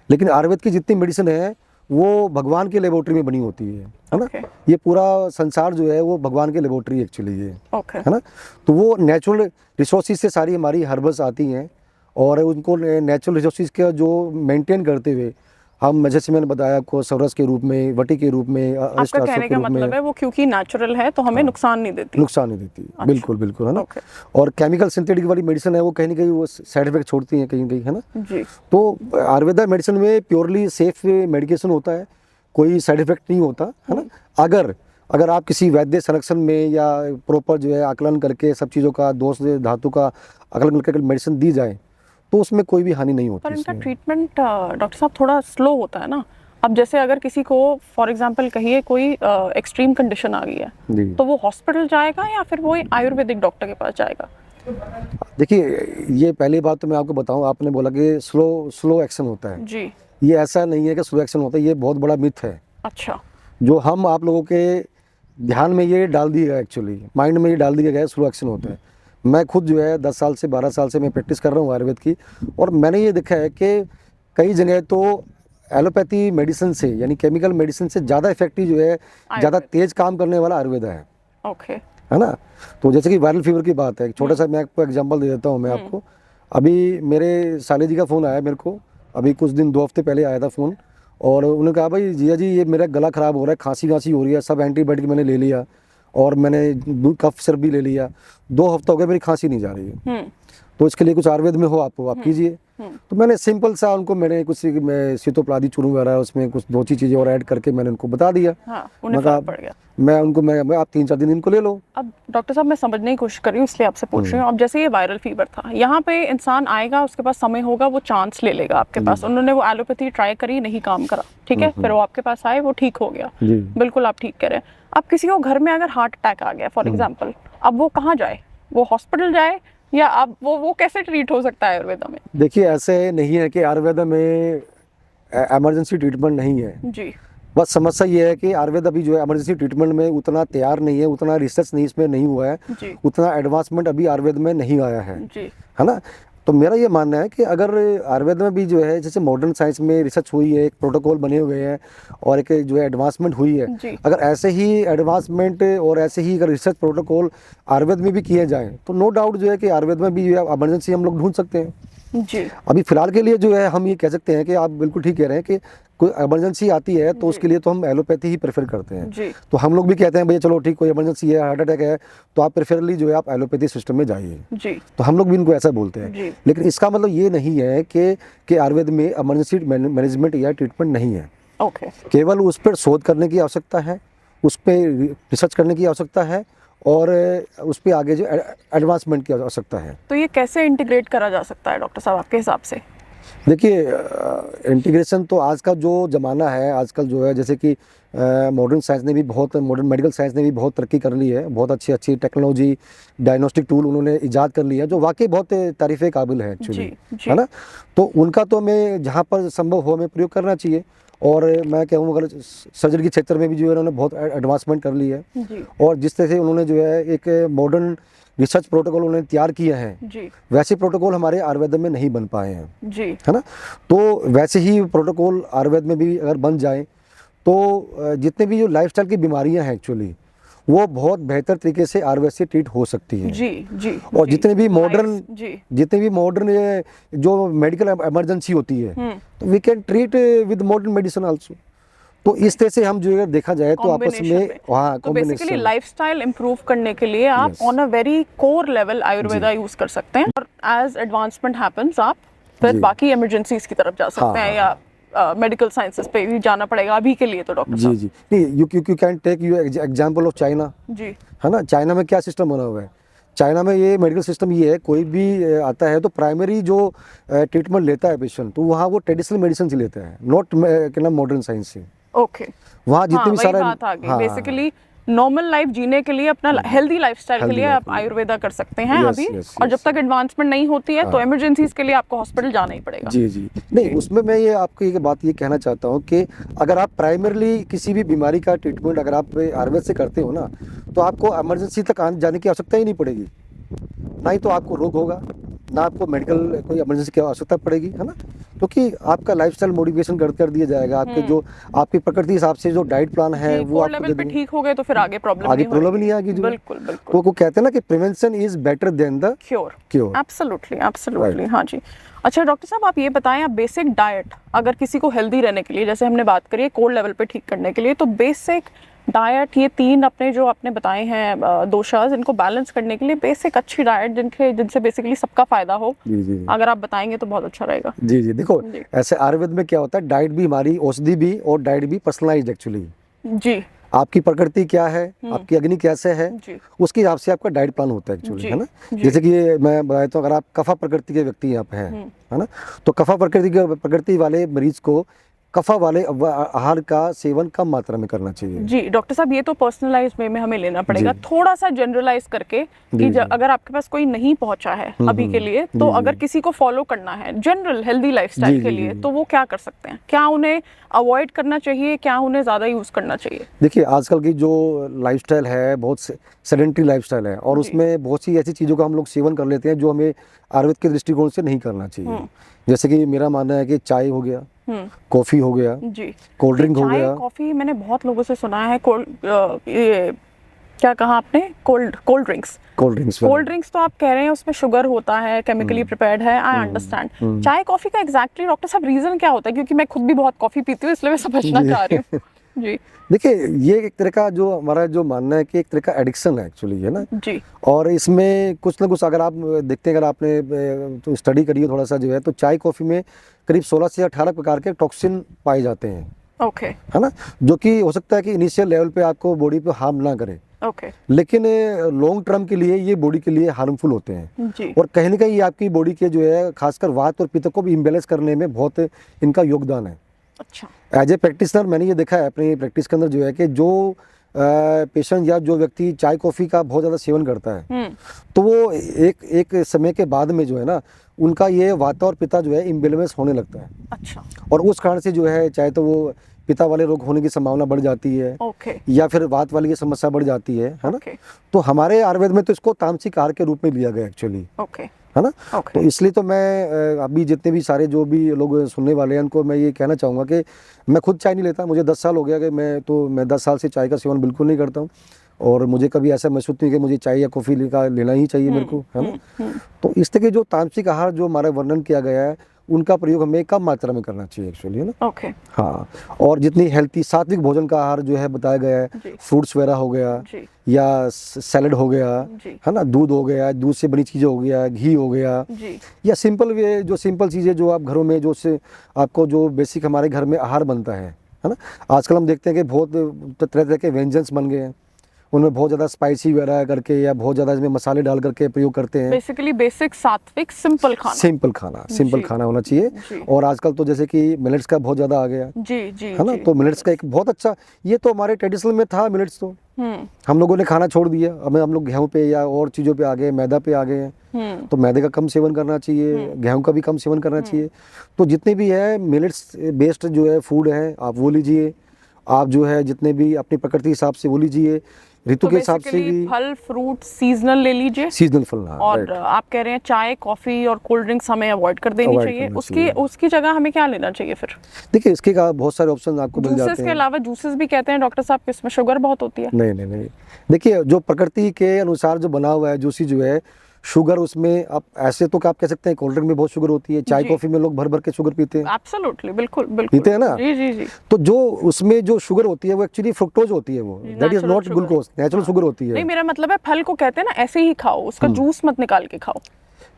लेकिन आयुर्वेद की जितनी मेडिसिन है वो भगवान की लेबोरेटरी में बनी होती है ना।
Okay.
ये पूरा संसार जो है वो भगवान की लेबोरेटरी एक्चुअली है,
ओके,
है ना। तो वो नेचुरल रिसोर्सेज से सारी हमारी हर्बल्स आती हैं, और उनको नेचुरल रिसोर्सेज का जो मेंटेन करते हुए हम, जैसे मैंने बताया आपको, सौरस के रूप में, वटी के रूप में,
आपका कहने का मतलब है वो क्योंकि नेचुरल है तो हमें नुकसान नहीं देती?
नुकसान नहीं देती।
अच्छा।
बिल्कुल बिल्कुल, है ना।
Okay.
और केमिकल सिंथेटिक वाली मेडिसिन है वो कहीं ना कहीं वो साइड इफेक्ट छोड़ती हैं कहीं कहीं, है ना।
जी,
तो आयुर्वेदा मेडिसिन में प्योरली सेफ मेडिकेशन होता है, कोई साइड इफेक्ट नहीं होता, है ना। अगर अगर आप किसी वैद्य संरक्षण में या प्रॉपर जो है आकलन करके सब चीज़ों का दोष धातु का आकलन करके मेडिसिन दी जाए तो उसमें कोई भी हानि नहीं होती।
पर इनका ट्रीटमेंट डॉक्टर साहब थोड़ा स्लो होता है ना। अब जैसे अगर किसी को फॉर एग्जांपल कहिए कोई एक्सट्रीम कंडीशन आ गई है तो वो हॉस्पिटल जाएगा या फिर वो आयुर्वेदिक डॉक्टर के पास जाएगा?
देखिए, ये पहली बात तो मैं आपको बताऊं, आपने बोला कि स्लो एक्शन होता है
जी।
ये ऐसा नहीं है कि स्लो एक्शन होता है, ये बहुत बड़ा मिथ है
अच्छा।
जो हम आप लोगों के ध्यान में ये डाल दिया गया, एक्चुअली माइंड में ये डाल दिया गया है स्लो एक्शन होता है। मैं खुद जो है 10 साल से 12 साल से मैं प्रैक्टिस कर रहा हूँ आयुर्वेद की, और मैंने ये देखा है कि कई जगह तो एलोपैथी मेडिसिन से यानी केमिकल मेडिसिन से ज़्यादा इफेक्टिव जो है, ज़्यादा तेज काम करने वाला आयुर्वेद है।
ओके।
है ना। तो जैसे कि वायरल फीवर की बात है, एक छोटा सा मैं आपको एग्जांपल दे देता हूँ मैं आपको। अभी मेरे साले जी का फ़ोन आया मेरे को, अभी कुछ दिन 2 हफ्ते पहले आया था फ़ोन, और उन्होंने कहा भाई जिया जी ये मेरा गला ख़राब हो रहा है, खांसी हो रही है, सब एंटीबायोटिक मैंने ले लिया और मैंने कफ सिरप भी ले लिया, 2 हफ्ता हो गया मेरी खांसी नहीं जा रही है, तो इसके लिए कुछ आयुर्वेद में हो आप कीजिए। तो मैंने सिंपल सा उनको मैंने कुछ सीतोपलादी चूर्ण वगैरह उसमें कुछ 2 चीज़ें और ऐड करके मैंने उनको बता दिया।
हाँ, उन्हें फर्क पड़ गया।
मैं आप 3-4 दिन इनको ले लो।
अब डॉक्टर साहब मैं समझने की कोशिश कर रही हूँ इसलिए आपसे पूछ रही हूँ। अब जैसे ये वायरल फीवर था, यहाँ पे इंसान आएगा, उसके पास समय होगा, वो चांस ले लेगा आपके पास। उन्होंने वो एलोपैथी ट्राई करी, नहीं काम करा, ठीक है, फिर वो आपके पास आए, वो ठीक हो गया, बिल्कुल आप ठीक कह रहे हैं। अब किसी को घर में अगर हार्ट अटैक आ गया फॉर एग्जाम्पल, अब वो कहाँ जाए? वो हॉस्पिटल जाए या अब वो कैसे ट्रीट हो सकता है आयुर्वेद में?
देखिए, ऐसे नहीं है कि आयुर्वेद में इमरजेंसी ट्रीटमेंट नहीं है
जी।
बस समस्या ये है कि आयुर्वेद अभी जो है इमरजेंसी ट्रीटमेंट में उतना तैयार नहीं है, उतना रिसर्च नहीं इसमें नहीं हुआ है, उतना एडवांसमेंट अभी आयुर्वेद में नहीं आया है
जी।
है ना। तो मेरा ये मानना है कि अगर आयुर्वेद में भी जो है जैसे मॉडर्न साइंस में रिसर्च हुई है, एक प्रोटोकॉल बने हुए हैं और एक जो है एडवांसमेंट हुई है, अगर ऐसे ही एडवांसमेंट और ऐसे ही अगर रिसर्च प्रोटोकॉल आयुर्वेद में भी किए जाएँ तो नो डाउट जो है कि आयुर्वेद में भी जो है इमरजेंसी हम लोग ढूंढ सकते हैं।
जी।
अभी फिलहाल के लिए जो है हम ये कह सकते हैं कि आप बिल्कुल ठीक कह रहे हैं कि कोई इमरजेंसी आती है तो उसके लिए तो हम एलोपैथी ही प्रेफर करते हैं।
जी।
तो हम लोग भी कहते हैं भैया चलो ठीक, कोई इमरजेंसी है, हार्ट अटैक है, तो आप प्रेफरली जो है आप एलोपैथी सिस्टम में जाइए।
जी।
तो हम लोग भी इनको ऐसा बोलते हैं, लेकिन इसका मतलब ये नहीं है कि आयुर्वेद में इमरजेंसी मैनेजमेंट या ट्रीटमेंट नहीं है।
ओके।
केवल उस पर शोध करने की आवश्यकता है, उस पर रिसर्च करने की आवश्यकता है और उस पर आगे जो एडवांसमेंट की आवश्यकता है।
तो ये कैसे इंटीग्रेट करा जा सकता है डॉक्टर साहब आपके हिसाब से?
देखिए, इंटीग्रेशन तो आज का जो ज़माना है, आजकल जो है जैसे कि मॉडर्न साइंस ने भी बहुत, मॉडर्न मेडिकल साइंस ने भी बहुत तरक्की कर ली है, बहुत अच्छी अच्छी टेक्नोलॉजी, डायग्नोस्टिक टूल उन्होंने इजाद कर लिया जो वाकई बहुत तारीफ़े काबिल है एक्चुअली, है ना। तो उनका तो हमें जहाँ पर संभव हो हमें प्रयोग करना चाहिए। और मैं कहूँ अगर सर्जरी के क्षेत्र में भी जो है उन्होंने बहुत एडवांसमेंट कर ली है, और जिस तरह से उन्होंने जो है एक मॉडर्न रिसर्च प्रोटोकॉल उन्होंने तैयार किए हैं, वैसे प्रोटोकॉल हमारे आयुर्वेद में नहीं बन पाए हैं जी, है ना। तो वैसे ही प्रोटोकॉल आयुर्वेद में भी अगर बन जाए तो जितने भी जो लाइफस्टाइल की बीमारियां हैं एक्चुअली वो बहुत बेहतर तरीके से आयुर्वेद से ट्रीट हो सकती है
जी। जी।
और जितने भी मॉडर्न जो मेडिकल इमरजेंसी होती है तो we can treat with modern medicine also. तो इस तरह से हम जो है देखा जाए तो आपस में
तो बेसिकली लाइफस्टाइल इंप्रूव करने के लिए आप on a very core level Ayurveda use कर सकते हैं और एज एडवांसमेंट हैपेंस आप फिर बाकी इमरजेंसीज की तरफ जा सकते हैं या मेडिकल साइंसेस पे भी जाना पड़ेगा अभी के लिए। तो डॉक्टर साहब
जी नहीं, you can take you example of China जी, है ना। चाइना में क्या सिस्टम बना हुआ है, चाइना में ये मेडिकल सिस्टम ये है, कोई भी आता है तो प्राइमरी जो ट्रीटमेंट लेता है पेशेंट तो वहाँ वो ट्रेडिशनल मेडिसिन से लेता है, नॉट क्या नाम मॉडर्न साइंस से।
ओके।
वहाँ जितने भी सारा
बेसिकली नॉर्मल लाइफ जीने के लिए, अपना हेल्दी लाइफस्टाइल के लिए आप आयुर्वेदा कर सकते हैं अभी। और जब तक एडवांसमेंट नहीं होती है तो इमरजेंसीज के लिए आपको हॉस्पिटल जाना ही पड़ेगा।
जी नहीं, उसमें मैं ये आपको एक बात ये कहना चाहता हूँ कि अगर आप प्राइमरली किसी भी बीमारी का ट्रीटमेंट अगर आप आयुर्वेद से करते हो ना तो आपको इमरजेंसी तक जाने की आवश्यकता ही नहीं पड़ेगी, ना ही तो आपको रोग होगा, ना आपको मेडिकल कोई इमरजेंसी की आवश्यकता पड़ेगी, है ना। क्योंकि आपका लाइफस्टाइल मॉडिफिकेशन कर दिया जाएगा, आपके जो आपकी प्रकृति हिसाब से जो डाइट प्लान है वो आपको
लेवल पे ठीक हो गए तो फिर आगे प्रॉब्लम
नहीं आएगी।
बिल्कुल।
तो वो कहते हैं ना कि prevention is better than the cure.
Absolutely हाँ जी। अच्छा डॉक्टर साहब आप ये बताएं, आप बेसिक डाइट अगर किसी को हेल्दी रहने के लिए, जैसे हमने बात करी है कोर लेवल पे ठीक करने के लिए, तो बेसिक डाइट ये 3 अपने जो आपने बताए हैं दोषाज, इनको बैलेंस करने के लिए बेसिक अच्छी डाइट जिनसे बेसिकली सबका फायदा हो, अगर आप बताएंगे तो बहुत अच्छा रहेगा।
जी देखो ऐसे आयुर्वेद में क्या होता है, डाइट भी हमारी औषधि भी और डाइट भी पर्सनलाइज्ड एक्चुअली जी, आपकी प्रकृति क्या है, आपकी अग्नि कैसे है,
जी।
उसके हिसाब से आपका डाइट प्लान होता है एक्चुअली,
जी,
है ना।
जी।
जैसे कि मैं बताता हूँ, अगर आप कफा प्रकृति के व्यक्ति यहाँ पे हैं, है ना, तो कफा प्रकृति वाले मरीज को कफा वाले आहार का सेवन कम मात्रा में करना चाहिए।
जी डॉक्टर साहब, ये तो पर्सनलाइज वे में हमें लेना पड़ेगा,
जी।
थोड़ा सा जनरलाइज करके कि
जी, जी।
अगर आपके पास कोई नहीं पहुंचा है अभी के लिए, तो
जी,
अगर
जी।
किसी को फॉलो करना है जनरल हेल्दी लाइफस्टाइल
जी,
के
जी,
लिए,
जी।
तो वो क्या कर सकते हैं? क्या उन्हें अवॉइड करना चाहिए, क्या उन्हें ज़्यादा यूज़ करना चाहिए?
देखिए, आजकल की जो लाइफस्टाइल है बहुत सेडेंटरी लाइफस्टाइल है, और
जी।
उसमें बहुत सी ऐसी चीज़ों का हम लोग सेवन कर लेते हैं जो हमें आयुर्वेद के दृष्टिकोण से नहीं करना चाहिए। जैसे कि मेरा मानना है कि चाय हो गया, कॉफ़ी हो गया,
जी।
कोल्ड ड्रिंक हो
चाय
गया।
कॉफ़ी मैंने बहुत लोगों से सुना है, ये क्या कहा आपने, कोल्ड ड्रिंक्स। कोल्ड ड्रिंक्स तो आप कह रहे हैं उसमें शुगर होता है, केमिकली प्रिपेयर्ड है, आई अंडरस्टैंड। चाय कॉफ़ी का एग्जैक्टली डॉक्टर साहब रीज़न क्या होता है? क्योंकि मैं खुद भी बहुत कॉफ़ी पीती हूँ, इसलिए मैं समझना चाह रही हूँ। जी।
देखिए, ये एक तरह का जो हमारा जो मानना है कि एक तरह का एडिक्शन है एक्चुअली, है ना।
जी।
और इसमें कुछ ना कुछ अगर आप देखते हैं, अगर आपने तो स्टडी करी है थोड़ा सा जो है, तो चाय कॉफ़ी में करीब 16 से 18 प्रकार के टॉक्सिन पाए जाते हैं,
ओके।
है ना, जो कि हो सकता है कि इनिशियल लेवल पे आपको बॉडी पे हार्म ना करे,
ओके।
लेकिन लॉन्ग टर्म के लिए ये बॉडी के लिए हार्मफुल होते हैं।
जी।
और कहीं ना कहीं ये आपकी बॉडी के जो है खासकर वात और पित्त को भी इम्बेलेंस करने में बहुत इनका योगदान है।
अच्छा।
एज ए प्रैक्टिशनर मैंने ये देखा है अपनी प्रैक्टिस के अंदर जो है कि जो पेशेंट या जो व्यक्ति चाय कॉफ़ी का बहुत ज़्यादा सेवन करता है, तो वो एक समय के बाद में जो है ना, उनका ये वाता और पित्त जो है इम्बेलेंस होने लगता है।
अच्छा।
और उस कारण से जो है चाहे तो वो पित्त वाले रोग होने की संभावना बढ़ जाती है,
ओके।
या फिर वात वाली की समस्या बढ़ जाती है ना।
ओके।
तो हमारे आयुर्वेद में तो इसको तामसिक आहार के रूप में लिया गया एक्चुअली,
ओके।
है ना।
ओके।
तो इसलिए तो मैं अभी जितने भी सारे जो भी लोग सुनने वाले हैं उनको मैं ये कहना चाहूँगा कि मैं खुद चाय नहीं लेता, मुझे 10 साल हो गया कि मैं 10 साल से चाय का सेवन बिल्कुल नहीं करता हूँ, और मुझे कभी ऐसा महसूस नहीं कि मुझे चाय या कॉफ़ी लेना ही चाहिए मेरे को, है ना। तो इस तरह के जो तामसिक आहार जो हमारा वर्णन किया गया है, उनका प्रयोग हमें कम मात्रा में करना चाहिए एक्चुअली, है ना।
ओके।
हाँ, और जितनी हेल्थी सात्विक भोजन का आहार जो है बताया गया है,
जी।
फ्रूट्स वगैरह हो गया,
जी।
या सैलड हो गया,
जी।
है ना, दूध हो गया, दूध से बनी चीज़ें हो गया, घी हो गया,
जी।
या सिंपल चीज़ें जो आप घरों में जो से आपको जो बेसिक हमारे घर में आहार बनता है ना। आजकल हम देखते हैं कि बहुत तरह तरह के व्यंजन्स बन गए हैं, उनमें बहुत ज़्यादा स्पाइसी वगैरह करके या बहुत ज़्यादा इसमें मसाले डाल करके प्रयोग करते हैं।
बेसिकली बेसिक सात्विक सिंपल
सिंपल खाना होना चाहिए।
जी।
और आजकल तो जैसे कि मिलेट्स का बहुत ज़्यादा आ गया,
जी। जी।
है ना। तो मिलेट्स का एक बहुत अच्छा, ये तो हमारे ट्रेडिशनल में था मिलेट्स, तो हम लोगों ने खाना छोड़ दिया, अब हम लोग गेहूं पे या और चीज़ों पे आ गए, मैदा पे आ गए हैं। तो मैदे का कम सेवन करना चाहिए, गेहूं का भी कम सेवन करना चाहिए। तो जितने भी है मिलेट्स बेस्ड जो है फूड है, आप वो लीजिए। आप जो है जितने भी अपनी प्रकृति के हिसाब से वो लीजिए, ऋतु के हिसाब से भी।
फल फ्रूट सीजनल ले लीजिए,
सीजनल फल। हाँ,
और आप कह रहे हैं चाय कॉफी और कोल्ड ड्रिंक्स हमें अवॉइड कर देनी चाहिए। उसकी जगह हमें क्या लेना चाहिए फिर?
देखिए, इसके का बहुत सारे ऑप्शन आपको मिल जाते हैं।
जूसेस के अलावा, जूसेस भी कहते हैं डॉक्टर साहब कि इसमें शुगर बहुत होती है।
नहीं। देखिए, जो प्रकृति के अनुसार जो बना हुआ है जूसी जो है, शुगर उसमें आप ऐसे तो आप कह सकते हैं कोल्ड ड्रिंक में बहुत शुगर होती है, चाय कॉफी में लोग भर भर के शुगर पीते हैं।
एब्सोल्युटली, बिल्कुल
पीते हैं ना।
जी।
तो जो उसमें जो शुगर होती है वो एक्चुअली फ्रुक्टोज होती है, वो that is not glucose, natural sugar होती है।
नहीं, मेरा मतलब है फल को कहते हैं ना ऐसे ही खाओ, उसका जूस मत निकाल के खाओ।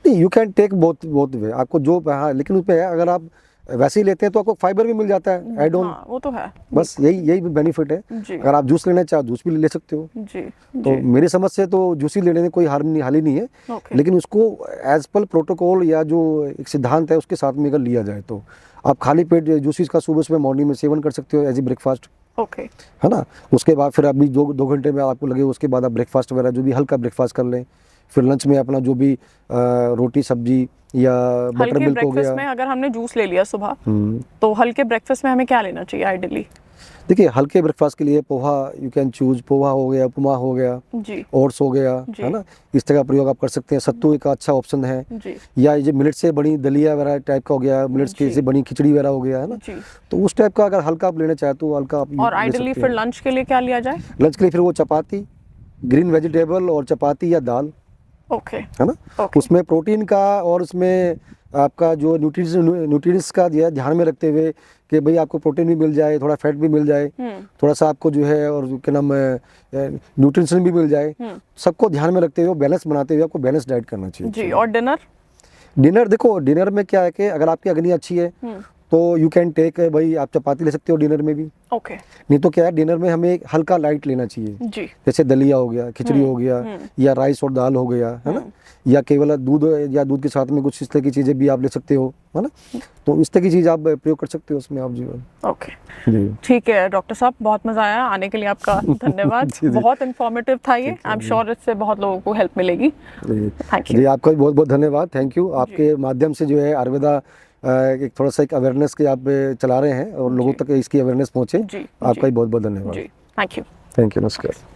नहीं, you can take both way, आपको जो, हाँ, लेकिन उसमें है अगर आप वैसे ही लेते हैं तो आपको फाइबर भी मिल जाता है ऐड ऑन।
हाँ, वो तो है।
बस यही बेनिफिट है। अगर आप जूस लेना चाहो जूस भी ले सकते हो।
जी।
तो मेरी समझ से तो जूस ही लेने में कोई हाल ही नहीं है। लेकिन उसको एज पर प्रोटोकॉल या जो एक सिद्धांत है उसके साथ में अगर लिया जाए तो आप खाली पेट जूसेस का सुबह मॉर्निंग में सेवन कर सकते हो एज ए ब्रेकफास्ट,
ओके,
है ना। उसके बाद फिर अभी 2 घंटे में आपको लगे उसके बाद आप ब्रेकफास्ट वगैरह जो भी हल्का ब्रेकफास्ट कर लें। फिर लंच में अपना जो भी रोटी सब्जी या बटर मिल्क हो गया।
में अगर हमने जूस ले लिया सुबह, तो हल्के ब्रेकफास्ट में हमें क्या लेना चाहिए आइडियली?
देखिए, हल्के ब्रेकफास्ट के लिए poha you can choose, poha हो गया, उपमा हो गया
जी,
ओट्स हो गया, है ना। इस तरह का प्रयोग आप कर सकते हैं। सत्तू एक अच्छा ऑप्शन है
जी।
या ये मिलेट से बनी दलिया वगैरह टाइप का हो गया, मिलेट्स की से बनी खिचड़ी वगैरह हो गया, है ना। तो उस टाइप का अगर हल्का आप लेना चाहे तो हल्का आप।
और आइडियली फिर लंच के लिए क्या लिया जाए?
लंच के लिए फिर वो चपाती, ग्रीन वेजिटेबल और चपाती या दाल,
ओके,
है ना। उसमें प्रोटीन का और उसमें आपका जो न्यूट्रिएंट्स का जो है ध्यान में रखते हुए कि भाई आपको प्रोटीन भी मिल जाए, थोड़ा फैट भी मिल जाए, थोड़ा सा आपको जो है और क्या नाम न्यूट्रिशन भी मिल जाए, सबको ध्यान में रखते हुए बैलेंस बनाते हुए आपको बैलेंस डाइट करना चाहिए
जी। और डिनर?
डिनर देखो, डिनर में क्या है कि अगर आपकी अग्नि अच्छी है तो यू कैन टेक, भाई आप चपाती ले सकते हो डिनर में भी,
ओके।
नहीं तो क्या है डिनर में हमें हल्का लाइट लेना चाहिए,
जी।
जैसे दलिया हो गया, खिचड़ी हो गया, या राइस और दाल हो गया, है ना, या केवल दूध, या दूध के साथ में कुछ इस तरह की चीज़ें भी आप ले सकते हो, है ना, तो इस तरह की चीज़ आप प्रयोग कर सकते हो उसमें आप जीवन।
ओके,
जी
ठीक है डॉक्टर साहब, बहुत मज़ा आया, आने के लिए आपका धन्यवाद।
जी, जी।
बहुत इन्फॉर्मेटिव था ये, आई एम श्योर इससे बहुत लोगों को हेल्प मिलेगी।
जी
थैंक यू।
जी, आपका भी बहुत बहुत धन्यवाद, थैंक यू। आपके माध्यम से जो है आयुर्वेदा एक थोड़ा सा एक अवेयरनेस के आप चला रहे हैं और लोगों तक इसकी अवेयरनेस पहुंचे,
जी,
आपका भी बहुत बहुत धन्यवाद।
जी, थैंक यू।
थैंक यू, नमस्कार।